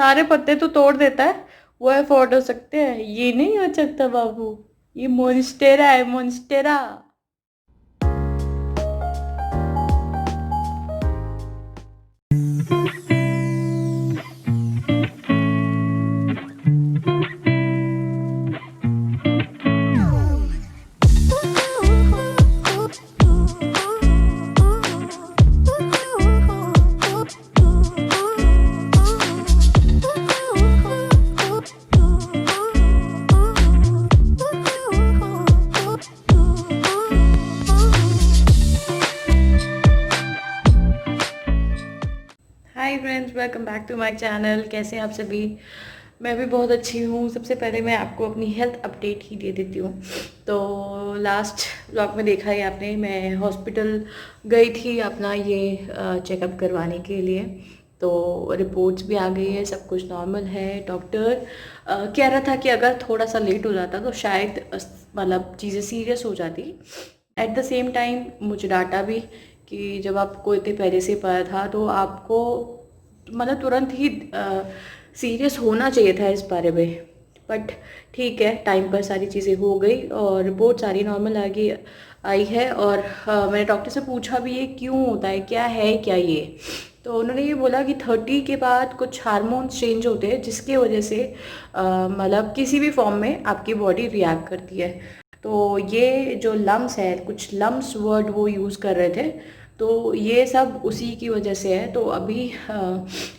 सारे पत्ते तो तोड़ देता है, वो अफोर्ड हो सकते हैं, ये नहीं हो सकता बाबू। ये मोन्स्टेरा है, monstera. Hi friends, welcome back to my channel. कैसे हैं आप सभी? मैं भी बहुत अच्छी हूँ। सबसे पहले मैं आपको अपनी हेल्थ अपडेट ही दे देती हूँ। तो लास्ट व्लॉग में देखा ही आपने, मैं हॉस्पिटल गई थी अपना ये चेकअप करवाने के लिए। तो रिपोर्ट्स भी आ गई है, सब कुछ नॉर्मल है। डॉक्टर कह रहा था कि अगर थोड़ा सा लेट हो जाता तो शायद मतलब चीज़ें सीरियस हो जाती। एट द सेम टाइम मुझे डांटा भी कि जब आपको इतने पहले से पता था तो आपको मतलब तुरंत ही सीरियस होना चाहिए था इस बारे में। बट ठीक है, टाइम पर सारी चीज़ें हो गई और रिपोर्ट सारी नॉर्मल आई है। और मैंने डॉक्टर से पूछा भी ये क्यों होता है, क्या है क्या ये। तो उन्होंने ये बोला कि 30 के बाद कुछ हार्मोन्स चेंज होते हैं जिसकी वजह से मतलब किसी भी फॉर्म में आपकी बॉडी रिएक्ट करती है। तो ये जो लम्स है, कुछ लम्स वर्ड वो यूज़ कर रहे थे, तो ये सब उसी की वजह से है। तो अभी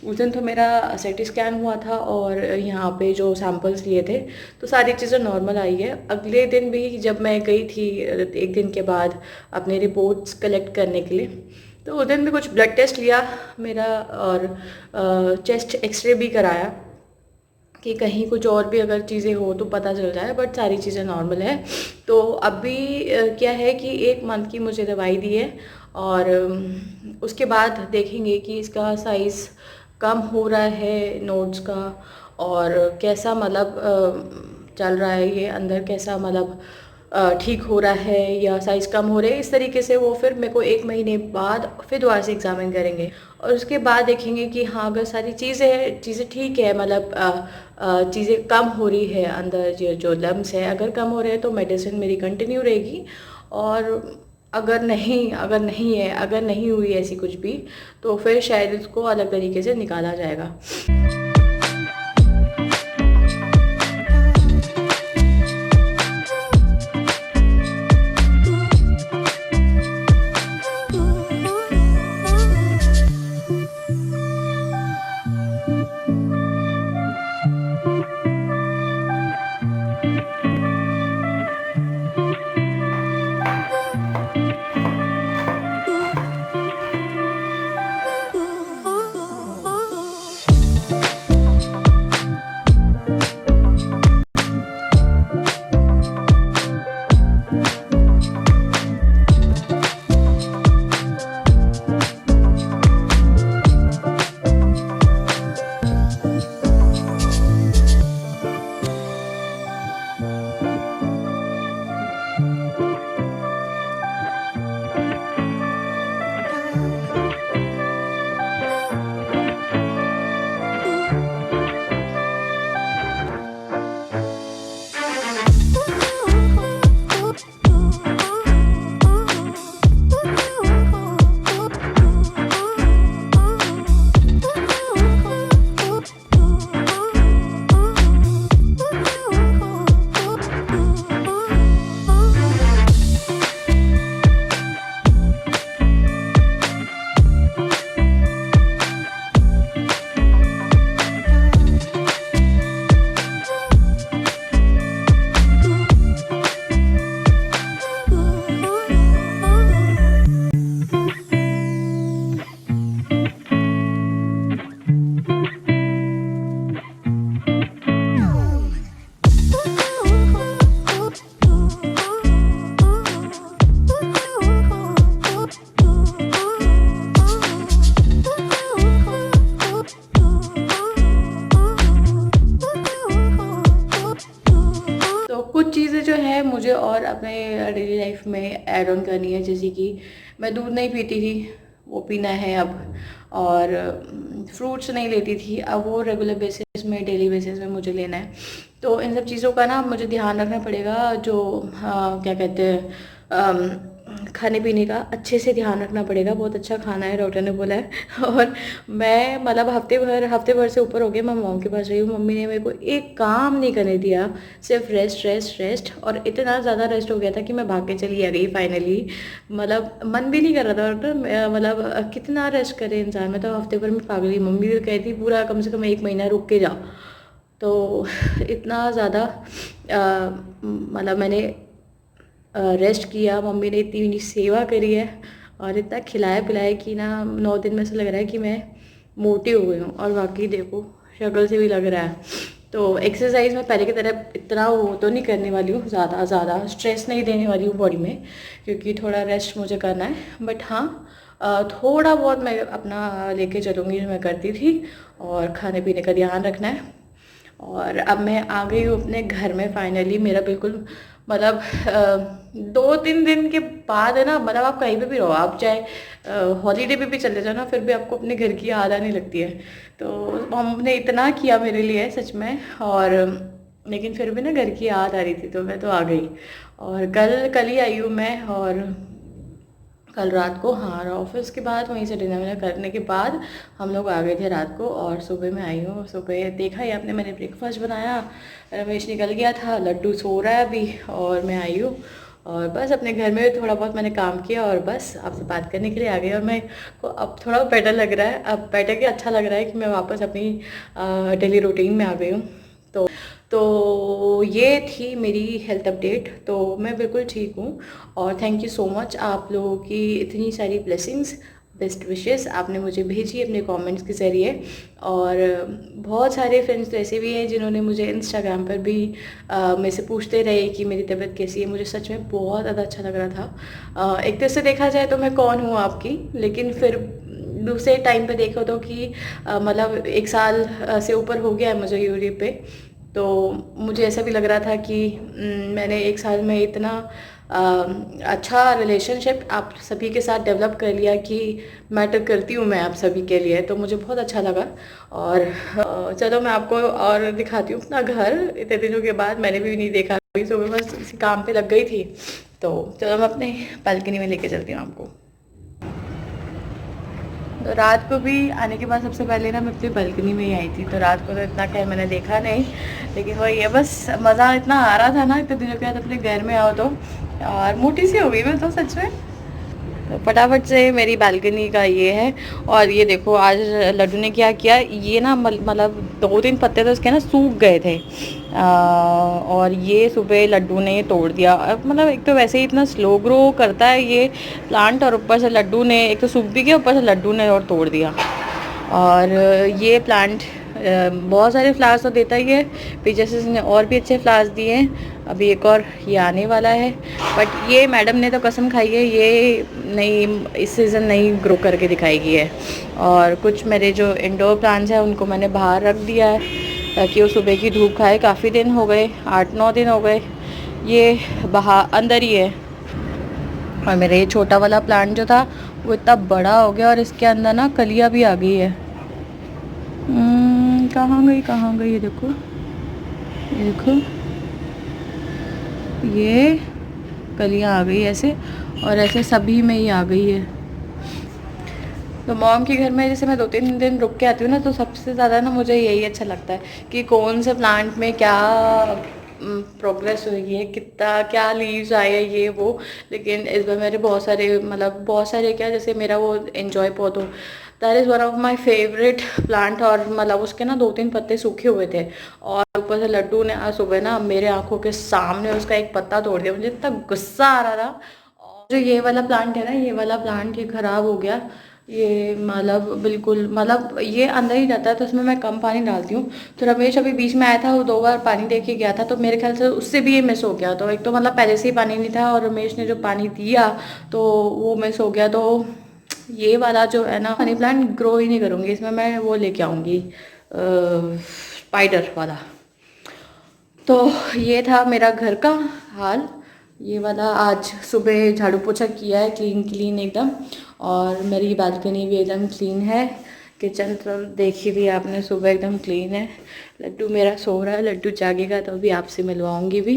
उस दिन तो मेरा सीटी स्कैन हुआ था और यहाँ पे जो सैंपल्स लिए थे तो सारी चीज़ें नॉर्मल आई है। अगले दिन भी जब मैं गई थी एक दिन के बाद अपने रिपोर्ट्स कलेक्ट करने के लिए, तो उस दिन भी कुछ ब्लड टेस्ट लिया मेरा और चेस्ट एक्सरे भी कराया कि कहीं कुछ और भी अगर चीज़ें हो तो पता चल जाए। बट सारी चीज़ें नॉर्मल है। तो अभी क्या है कि 1 मंथ की मुझे दवाई दी है और उसके बाद देखेंगे कि इसका साइज़ कम हो रहा है नोड्स का, और कैसा मतलब चल रहा है ये अंदर, कैसा मतलब ठीक हो रहा है या साइज़ कम हो रहा है। इस तरीके से वो फिर मेरे को 1 महीने बाद फिर दोबारा से एग्ज़ामिन करेंगे और उसके बाद देखेंगे कि हाँ, अगर सारी चीज़ें ठीक है, मतलब चीज़ें कम हो रही है अंदर, ये जो लम्स है अगर कम हो रहे हैं तो मेडिसिन मेरी कंटिन्यू रहेगी। और अगर नहीं हुई ऐसी कुछ भी तो फिर शायद इसको अलग तरीके से निकाला जाएगा। तो कुछ चीज़ें जो है मुझे और अपने डेली लाइफ में ऐड ऑन करनी है, जैसे कि मैं दूध नहीं पीती थी वो पीना है अब। और फ्रूट्स नहीं लेती थी, अब वो रेगुलर बेसिस में, डेली बेसिस में मुझे लेना है। तो इन सब चीज़ों का ना मुझे ध्यान रखना पड़ेगा, जो क्या कहते हैं, खाने पीने का अच्छे से ध्यान रखना पड़ेगा। बहुत अच्छा खाना है, डॉक्टर ने बोला है। और मैं मतलब हफ्ते भर से ऊपर हो गया मैं मॉम के पास रही हूँ। मम्मी ने मेरे को एक काम नहीं करने दिया, सिर्फ रेस्ट रेस्ट रेस्ट। और इतना ज़्यादा रेस्ट हो गया था कि मैं भाग के चली आ गई फाइनली। मतलब मन भी नहीं कर रहा था डॉक्टर, मतलब कितना रेस्ट करे इंसान। मैं तो हफ्ते भर में पागल ही। मम्मी तो कहती पूरा कम से कम 1 महीना रुक के जा। तो इतना ज़्यादा मतलब मैंने रेस्ट किया। मम्मी ने इतनी मेरी सेवा करी है और इतना खिलाया पिलाया कि ना 9 दिन में ऐसा लग रहा है कि मैं मोटी हो गई हूँ। और वाकई देखो शक्ल से भी लग रहा है। तो एक्सरसाइज में पहले की तरह इतना वो तो नहीं करने वाली हूँ, ज़्यादा स्ट्रेस नहीं देने वाली हूँ बॉडी में, क्योंकि थोड़ा रेस्ट मुझे करना है। बट हाँ, थोड़ा बहुत मैं अपना लेके चलूँगी जो मैं करती थी। और खाने पीने का ध्यान रखना है। और अब मैं आ गई हूँ अपने घर में फाइनली। मेरा बिल्कुल मतलब 2-3 दिन के बाद है ना, मतलब आप कहीं पे भी रहो, आप चाहे हॉलीडे पे भी चले जाओ ना, फिर भी आपको अपने घर की याद आने लगती है। तो हमने इतना किया मेरे लिए सच में। और लेकिन फिर भी ना घर की याद आ रही थी, तो मैं तो आ गई। और कल ही आई हूँ मैं। और कल रात को, हाँ, ऑफिस के बाद वहीं से डिनर विनर करने के बाद हम लोग आ गए थे रात को। और सुबह में आई हूँ। सुबह देखा ही आपने, मैंने ब्रेकफास्ट बनाया। रमेश निकल गया था, लड्डू सो रहा है अभी, और मैं आई हूँ। और बस अपने घर में थोड़ा बहुत मैंने काम किया और बस आपसे बात करने के लिए आ गई। और मैं को अब थोड़ा बेटर लग रहा है, अब बेटर के अच्छा लग रहा है कि मैं वापस अपनी डेली रूटीन में आ गई हूँ। तो ये थी मेरी हेल्थ अपडेट। तो मैं बिल्कुल ठीक हूँ। और थैंक यू सो मच आप लोगों की इतनी सारी ब्लेसिंग्स, बेस्ट विशेस आपने मुझे भेजी अपने कमेंट्स के ज़रिए। और बहुत सारे फ्रेंड्स तो ऐसे भी हैं जिन्होंने मुझे इंस्टाग्राम पर भी मेरे से पूछते रहे कि मेरी तबीयत कैसी है। मुझे सच में बहुत ज़्यादा अच्छा लग रहा था। एक तरह से देखा जाए तो मैं कौन हूँ आपकी, लेकिन फिर दूसरे टाइम पे देखो तो कि मतलब 1 साल से ऊपर हो गया है मुझे यूट्यूब पे। तो मुझे ऐसा भी लग रहा था कि मैंने 1 साल में इतना अच्छा रिलेशनशिप आप सभी के साथ डेवलप कर लिया कि मैटर करती हूँ मैं आप सभी के लिए। तो मुझे बहुत अच्छा लगा। और चलो मैं आपको और दिखाती हूँ अपना घर। इतने दिनों के बाद मैंने भी नहीं देखा, अभी सुबह बस इसी काम पे लग गई थी। तो चलो मैं अपने बालकनी में लेके चलती हूँ आपको। तो रात को भी आने के बाद सबसे पहले ना मैं अपनी बालकनी में ही आई थी। तो रात को तो इतना खैर मैंने देखा नहीं, लेकिन वही है, बस मज़ा इतना आ रहा था ना इतने दिनों के बाद अपने घर में आओ तो। और मोटी सी हो गई मैं तो सच में। तो फटाफट से मेरी बालकनी का ये है। और ये देखो आज लड्डू ने क्या किया, ये ना मतलब 2-3 पत्ते तो इसके ना सूख गए थे। और ये सुबह लड्डू ने ये तोड़ दिया। मतलब एक तो वैसे ही इतना स्लो ग्रो करता है ये प्लांट, और ऊपर से लड्डू ने एक तो सूख भी गया, ऊपर से लड्डू ने और तोड़ दिया। और ये प्लांट बहुत सारे फ्लावर्स तो देता ही है, पीछे से इसने और भी अच्छे फ्लावर्स दिए हैं। अभी एक और ये आने वाला है। बट ये मैडम ने तो कसम खाई है ये नहीं, इस सीज़न नहीं ग्रो करके दिखाएगी है। और कुछ मेरे जो इंडोर प्लांट्स हैं उनको मैंने बाहर रख दिया है ताकि वो सुबह की धूप खाए। काफ़ी दिन हो गए, 8-9 दिन हो गए ये बाहर अंदर ही है। और मेरा ये छोटा वाला प्लांट जो था वो इतना बड़ा हो गया और इसके अंदर ना कलियाँ भी आ गई है। कहाँ गई, ये देखो, ये देखो, ये कलियाँ आ गई ऐसे, और ऐसे सभी में ही आ गई है। तो मॉम के घर में जैसे मैं 2-3 दिन रुक के आती हूँ ना, तो सबसे ज़्यादा ना मुझे यही अच्छा लगता है कि कौन से प्लांट में क्या प्रोग्रेस हुई है, कितना क्या लीव्स आए हैं, ये वो। लेकिन इस बार मेरे बहुत सारे क्या, जैसे मेरा वो एंजॉय पौधो, that is one of my favourite plant. और मतलब उसके ना 2-3 पत्ते सूखे हुए थे, और ऊपर से लड्डू ने आज सुबह ना मेरे आंखों के सामने उसका एक पत्ता तोड़ दिया। मुझे इतना गुस्सा आ रहा था। और जो ये वाला प्लांट है ना, ये वाला प्लांट ये ख़राब हो गया। ये मतलब बिल्कुल, मतलब ये अंदर ही रहता है तो उसमें मैं कम पानी डालती हूँ। तो रमेश अभी बीच में आया था, वो 2 बार पानी दे के गया था, तो मेरे ख्याल से उससे भी ये मिस हो गया। तो एक तो मतलब पहले से ही पानी नहीं था, और रमेश ने जो पानी दिया तो वो मिस हो गया। तो ये वाला जो है ना मनी प्लांट ग्रो ही नहीं करूँगी, इसमें मैं वो लेके आऊँगी स्पाइडर वाला। तो ये था मेरा घर का हाल। ये वाला आज सुबह झाड़ू पोछा किया है, क्लीन क्लीन एकदम। और मेरी बालकनी भी एकदम क्लीन है। किचन तो देख ही लिया आपने, सुबह एकदम क्लीन है। लड्डू मेरा सो रहा है, लड्डू जागेगा तो अभी आपसे मिलवाऊंगी भी।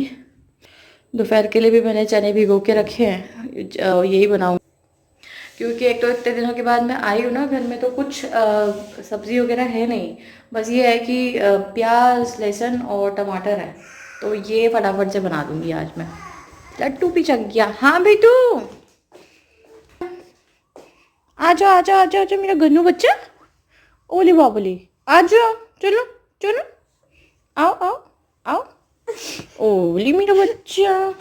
दोपहर के लिए भी मैंने चने भिगो के रखे हैं, यही बनाऊँ। क्योंकि एक तो इतने दिनों के बाद मैं आई हूँ ना घर में, तो कुछ सब्ज़ी वगैरह है नहीं। बस ये है कि प्याज लहसुन और टमाटर है, तो ये फटाफट से बना दूँगी आज मैं। लट्टू भी जग गया। हाँ भाई तू आ जाओ आ जाओ आ जाओ, मेरा गन्नू बच्चा। ओली बाबली आ जाओ, चलो चलो, आओ आओ आओ। ओली मेरा बच्चा,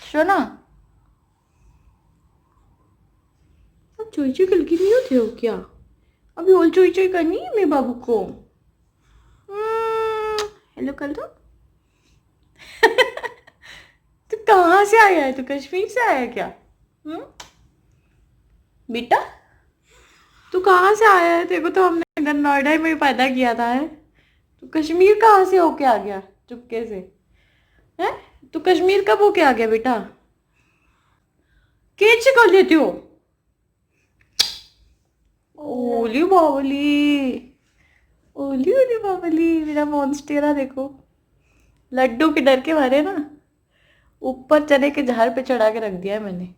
सोना। अब चोई चोई कल की नहीं होते हो क्या? अभी और चोई चोई करनी है मेरे बाबू को। हेलो कर दो। तू कहाँ से आया है? तू कश्मीर से आया है क्या? बेटा तू कहाँ से आया है? तेरे को तो हमने इधर नोएडा में ही पैदा किया था है। तू कश्मीर कहाँ से होके आ गया चुपके से? है तू कश्मीर कब होके आ गया बेटा? कैसे कर लेती हो? ओली बावली, ओली ओली बावली, मेरा मॉन्स्टेरा देखो। लड्डू के डर के मारे ना ऊपर चने के झाड़ पे चढ़ा के रख दिया है मैंने।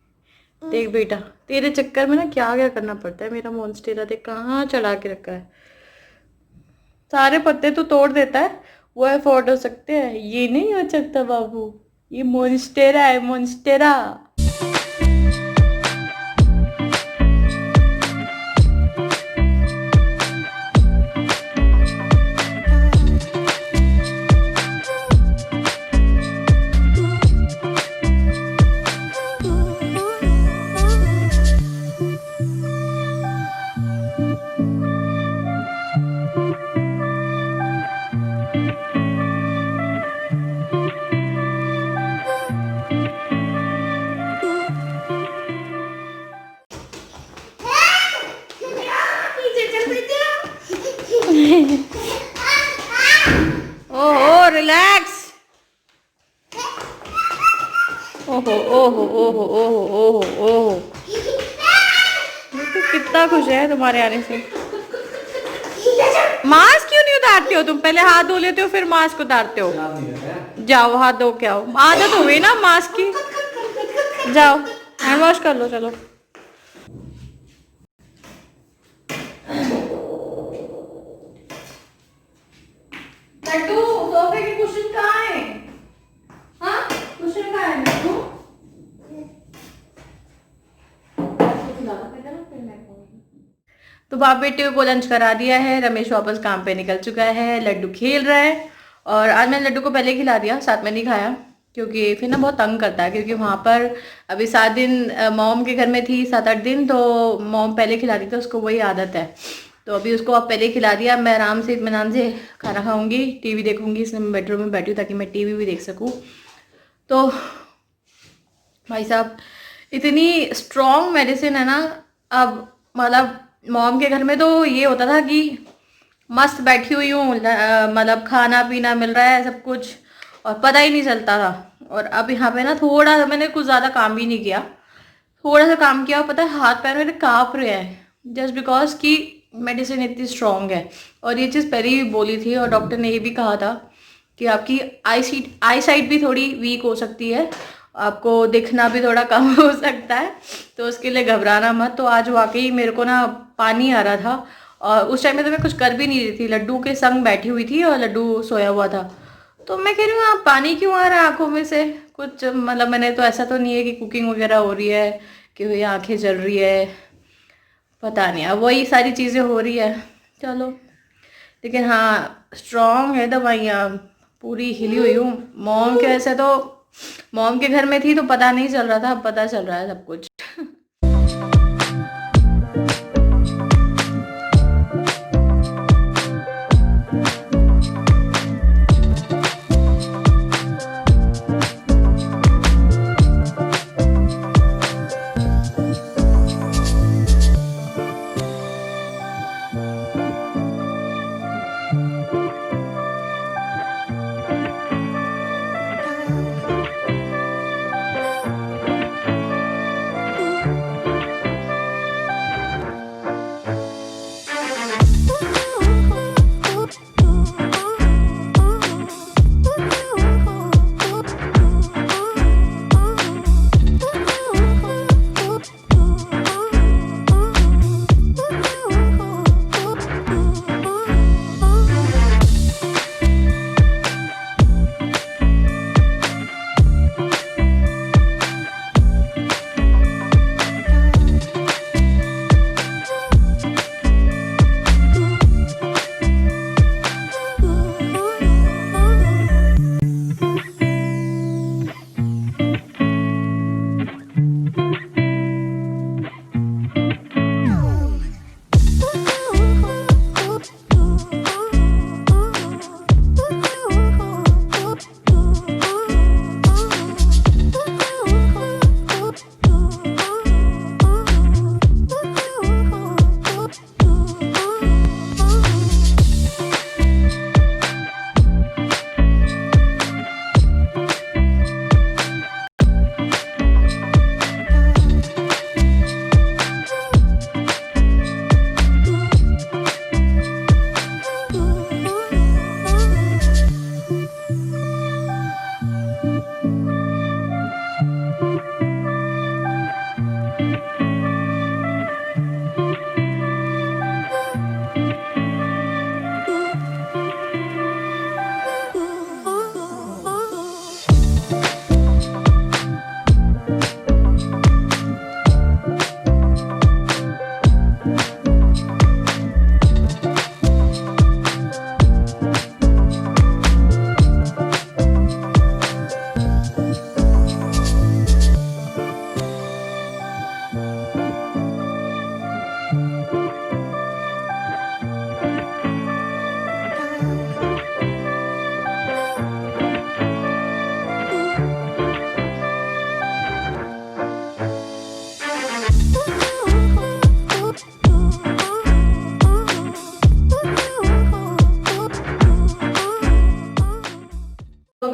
देख बेटा, तेरे चक्कर में ना क्या क्या करना पड़ता है। मेरा मॉन्स्टेरा देख कहाँ चढ़ा के रखा है। सारे पत्ते तो तोड़ देता है, वो अफोर्ड हो सकते हैं, ये नहीं हो सकता बाबू। ये मॉन्स्टेरा है, मॉन्स्टेरा। ओहो रिलैक्स। ओहो ओहो ओहो ओहो ओहो ओहो, देखो कितना खुश है तुम्हारे आने से। मास्क क्यों नहीं उतारते हो तुम? पहले हाथ धो लेते हो फिर मास्क उतारते हो। जाओ हाथ धो के आओ, आदत हो गई ना मास्क की। जाओ हैंड वॉश कर लो चलो। लड्डू सोफे के कुशन कहाँ है? हाँ कुशन कहाँ है लड्डू? तो बाप बेटे को लंच करा दिया है, रमेश वापस काम पे निकल चुका है, लड्डू खेल रहा है। और आज मैंने लड्डू को पहले खिला दिया, साथ में नहीं खाया क्योंकि फिर ना बहुत तंग करता है। क्योंकि वहाँ पर अभी 7 दिन मॉम के घर में थी, 7-8 दिन, तो मॉम पहले खिलाती थी, उसको वही आदत है। तो अभी उसको अब पहले खिला दिया। मैं आराम से इत्मीनान से खाना खाऊंगी, टीवी देखूंगी, इसलिए मैं बेडरूम में बैठी हूँ ताकि मैं टीवी भी देख सकूँ। तो भाई साहब इतनी स्ट्रॉन्ग मेडिसिन है ना। अब मतलब मॉम के घर में तो ये होता था कि मस्त बैठी हुई हूँ, मतलब खाना पीना मिल रहा है सब कुछ और पता ही नहीं चलता था। और अब यहाँ पे ना थोड़ा मैंने कुछ ज़्यादा काम भी नहीं किया, थोड़ा सा काम किया, पता है हाथ पैर मेरे काँप रहे हैं जस्ट बिकॉज कि मेडिसिन इतनी स्ट्रॉन्ग है। और ये चीज़ पहले ही बोली थी और डॉक्टर ने ये भी कहा था कि आपकी आई साइट भी थोड़ी वीक हो सकती है, आपको दिखना भी थोड़ा कम हो सकता है, तो उसके लिए घबराना मत। तो आज वाकई मेरे को ना पानी आ रहा था और उस टाइम में तो मैं कुछ कर भी नहीं रही थी, लड्डू के संग बैठी हुई थी और लड्डू सोया हुआ था। तो मैं कह रही हूँ आप पानी क्यों आ रहा है आंखों में से कुछ, मतलब मैंने तो ऐसा तो नहीं है कि कुकिंग वगैरह हो रही है कि भाई आंखें जल रही है, पता नहीं, अब वही सारी चीज़ें हो रही है। चलो लेकिन हाँ स्ट्रॉन्ग है दवाइयाँ, पूरी हिली हुई हूँ। मॉम के वैसे तो मॉम के घर में थी तो पता नहीं चल रहा था, अब पता चल रहा है सब कुछ।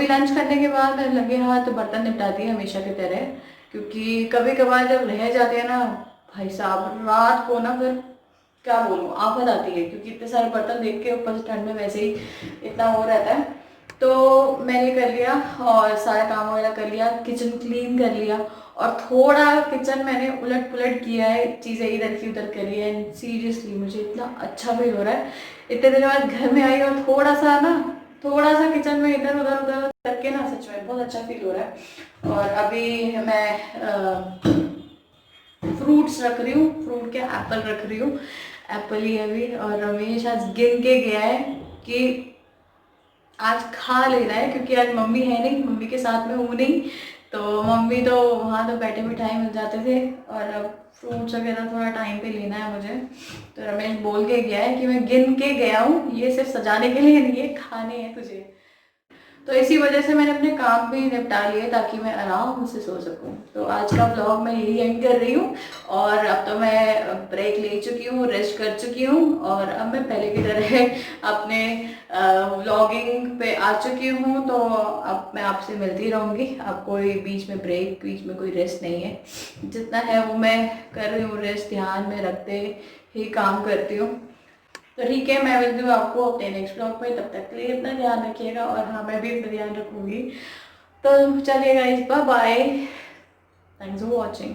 अभी लंच करने के बाद मैं लगे हाथ बर्तन निपटाती है हमेशा की तरह, क्योंकि कभी कभार जब रह जाते हैं ना भाई साहब रात को ना, फिर क्या बोलूँ आफत आती है, क्योंकि इतने सारे बर्तन देख के ऊपर से ठंड में वैसे ही इतना हो रहता है। तो मैंने कर लिया और सारा काम वगैरह कर लिया, किचन क्लीन कर लिया, और थोड़ा किचन मैंने उलट पुलट किया है, चीज़ें इधर की उधर करी है। सीरियसली मुझे इतना अच्छा फील हो रहा है, इतने दिनों बाद घर में आई और थोड़ा सा किचन में इधर उधर उधर करके ना सच में बहुत अच्छा फील हो रहा है। और अभी मैं फ्रूट्स रख रही हूँ, फ्रूट के एप्पल रख रही हूँ, एप्पल ही है अभी। और रमेश आज गिन के गया है कि आज खा ले रहा है, क्योंकि आज मम्मी है नहीं, मम्मी के साथ में हूँ नहीं, तो मम्मी तो वहाँ तो बैठे मिठाई मिल जाते थे, और अब फ्रूट्स वगैरह थोड़ा टाइम पे लेना है मुझे। तो रमेश बोल के गया है कि मैं गिन के गया हूँ, ये सिर्फ सजाने के लिए नहीं है, खाने हैं तुझे। तो इसी वजह से मैंने अपने काम भी निपटा लिए ताकि मैं आराम से सो सकूं। तो आज का ब्लॉग मैं यही एंड कर रही हूँ, और अब तो मैं ब्रेक ले चुकी हूँ, रेस्ट कर चुकी हूँ, और अब मैं पहले की तरह अपने व्लॉगिंग पे आ चुकी हूँ। तो अब मैं आपसे मिलती रहूँगी, अब कोई बीच में ब्रेक, बीच में कोई रेस्ट नहीं है, जितना है वो मैं कर रही हूँ, रेस्ट ध्यान में रखते ही काम करती हूँ। तो ठीक है, मैं मिलती हूँ आपको अपने नेक्स्ट ब्लॉग में, तब तक के लिए अपना ध्यान रखिएगा, और हाँ मैं भी अपना ध्यान रखूँगी। तो चलिए guys, bye bye, thanks for watching.